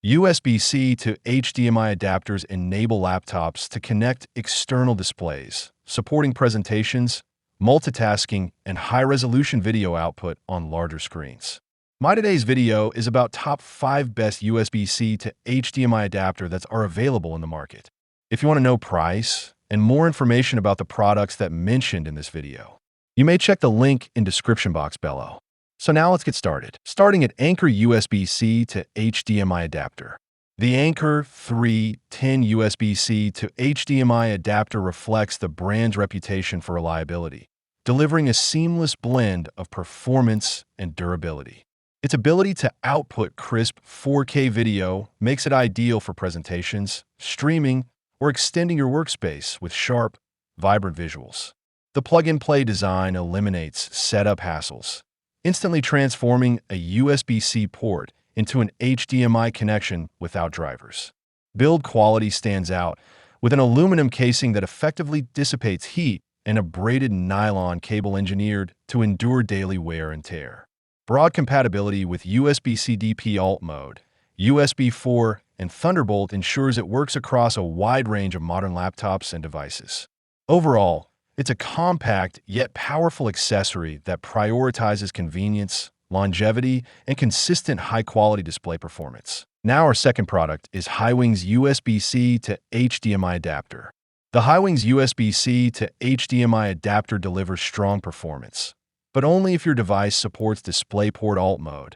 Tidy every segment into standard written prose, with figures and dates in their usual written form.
USB-C to HDMI adapters enable laptops to connect external displays, supporting presentations, multitasking, and high-resolution video output on larger screens. My today's video is about top 5 best USB-C to HDMI adapter that are available in the market. If you want to know price and more information about the products that mentioned in this video, you may check the link in description box below. So now let's get started. Starting at Anker USB-C to HDMI adapter. The Anker 310 USB-C to HDMI adapter reflects the brand's reputation for reliability, delivering a seamless blend of performance and durability. Its ability to output crisp 4K video makes it ideal for presentations, streaming, or extending your workspace with sharp, vibrant visuals. The plug-and-play design eliminates setup hassles, instantly transforming a USB-C port into an HDMI connection without drivers. Build quality stands out with an aluminum casing that effectively dissipates heat and a braided nylon cable engineered to endure daily wear and tear. Broad compatibility with USB-C DP alt mode, USB 4, and Thunderbolt ensures it works across a wide range of modern laptops and devices. Overall, it's a compact yet powerful accessory that prioritizes convenience, longevity, and consistent high-quality display performance. Now our second product is Hiwing's USB-C to HDMI adapter. The Hiwing's USB-C to HDMI adapter delivers strong performance, but only if your device supports DisplayPort alt mode,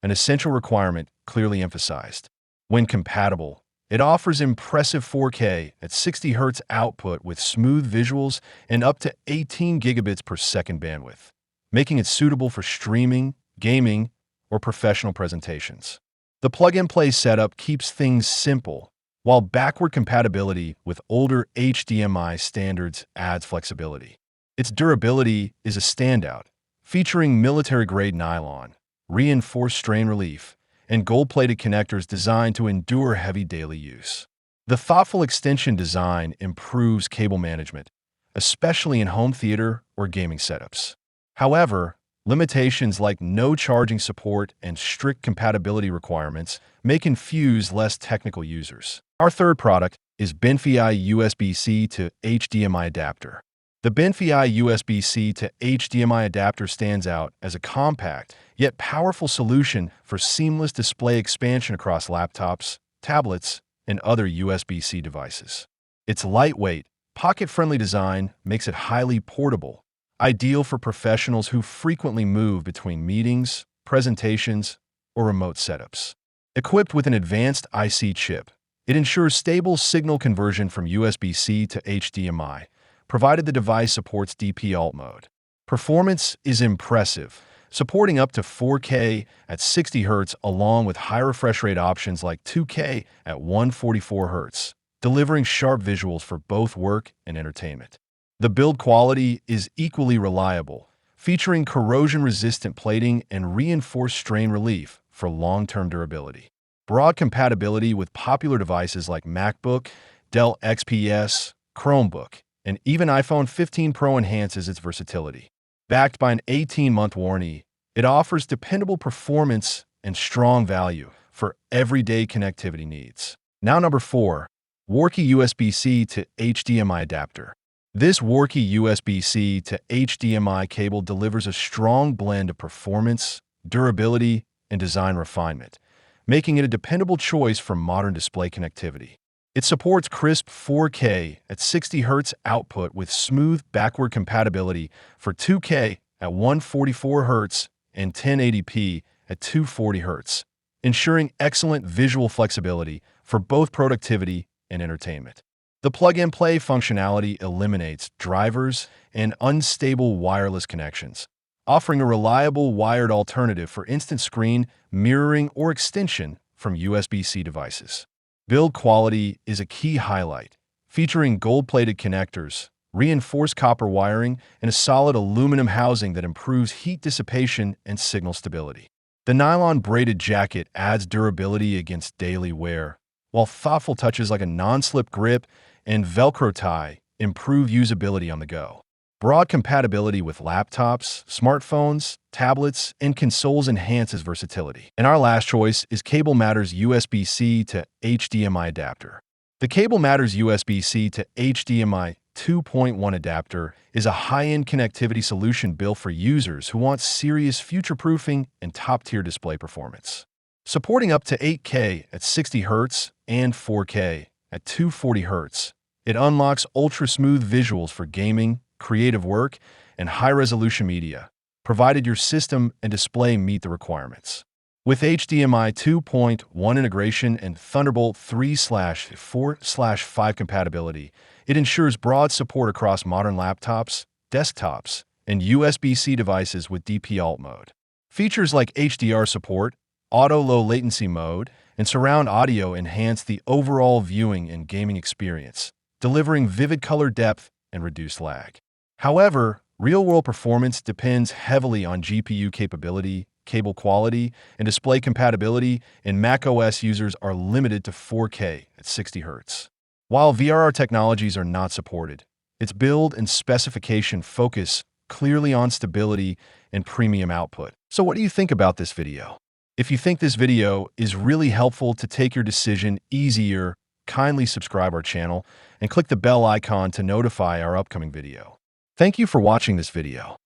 an essential requirement clearly emphasized. When compatible, it offers impressive 4K at 60 Hz output with smooth visuals and up to 18 gigabits per second bandwidth, making it suitable for streaming, gaming, or professional presentations. The plug-and-play setup keeps things simple, while backward compatibility with older HDMI standards adds flexibility. Its durability is a standout, featuring military-grade nylon, reinforced strain relief, and gold-plated connectors designed to endure heavy daily use. The thoughtful extension design improves cable management, especially in home theater or gaming setups. However, limitations like no charging support and strict compatibility requirements may confuse less technical users. Our third product is Benfei USB-C to HDMI adapter. The Benfei USB-C to HDMI adapter stands out as a compact yet powerful solution for seamless display expansion across laptops, tablets, and other USB-C devices. Its lightweight, pocket-friendly design makes it highly portable, ideal for professionals who frequently move between meetings, presentations, or remote setups. Equipped with an advanced IC chip, it ensures stable signal conversion from USB-C to HDMI, provided the device supports DP alt mode. Performance is impressive, supporting up to 4K at 60 Hz along with high refresh rate options like 2K at 144 Hz, delivering sharp visuals for both work and entertainment. The build quality is equally reliable, featuring corrosion-resistant plating and reinforced strain relief for long-term durability. Broad compatibility with popular devices like MacBook, Dell XPS, Chromebook, and even iPhone 15 Pro enhances its versatility. Backed by an 18-month warranty, it offers dependable performance and strong value for everyday connectivity needs. Now number 4, Worky USB-C to HDMI adapter. This Worky USB-C to HDMI cable delivers a strong blend of performance, durability, and design refinement, making it a dependable choice for modern display connectivity. It supports crisp 4K at 60 Hz output with smooth backward compatibility for 2K at 144 Hz and 1080p at 240 Hz, ensuring excellent visual flexibility for both productivity and entertainment. The plug-and-play functionality eliminates drivers and unstable wireless connections, offering a reliable wired alternative for instant screen mirroring or extension from USB-C devices. Build quality is a key highlight, featuring gold-plated connectors, reinforced copper wiring, and a solid aluminum housing that improves heat dissipation and signal stability. The nylon braided jacket adds durability against daily wear, while thoughtful touches like a non-slip grip and Velcro tie improve usability on the go. Broad compatibility with laptops, smartphones, tablets, and consoles enhances versatility. And our last choice is Cable Matters USB-C to HDMI adapter. The Cable Matters USB-C to HDMI 2.1 adapter is a high-end connectivity solution built for users who want serious future-proofing and top-tier display performance. Supporting up to 8K at 60 Hz and 4K at 240 Hz, it unlocks ultra-smooth visuals for gaming, creative work, and high-resolution media, provided your system and display meet the requirements. With HDMI 2.1 integration and Thunderbolt 3/4/5 compatibility, it ensures broad support across modern laptops, desktops, and USB-C devices with DP Alt mode. Features like HDR support, auto low latency mode, and surround audio enhance the overall viewing and gaming experience, delivering vivid color depth and reduced lag. However, real-world performance depends heavily on GPU capability, cable quality, and display compatibility, and macOS users are limited to 4K at 60 Hz. While VRR technologies are not supported, its build and specification focus clearly on stability and premium output. So what do you think about this video? If you think this video is really helpful to take your decision easier, kindly subscribe our channel and click the bell icon to notify our upcoming video. Thank you for watching this video.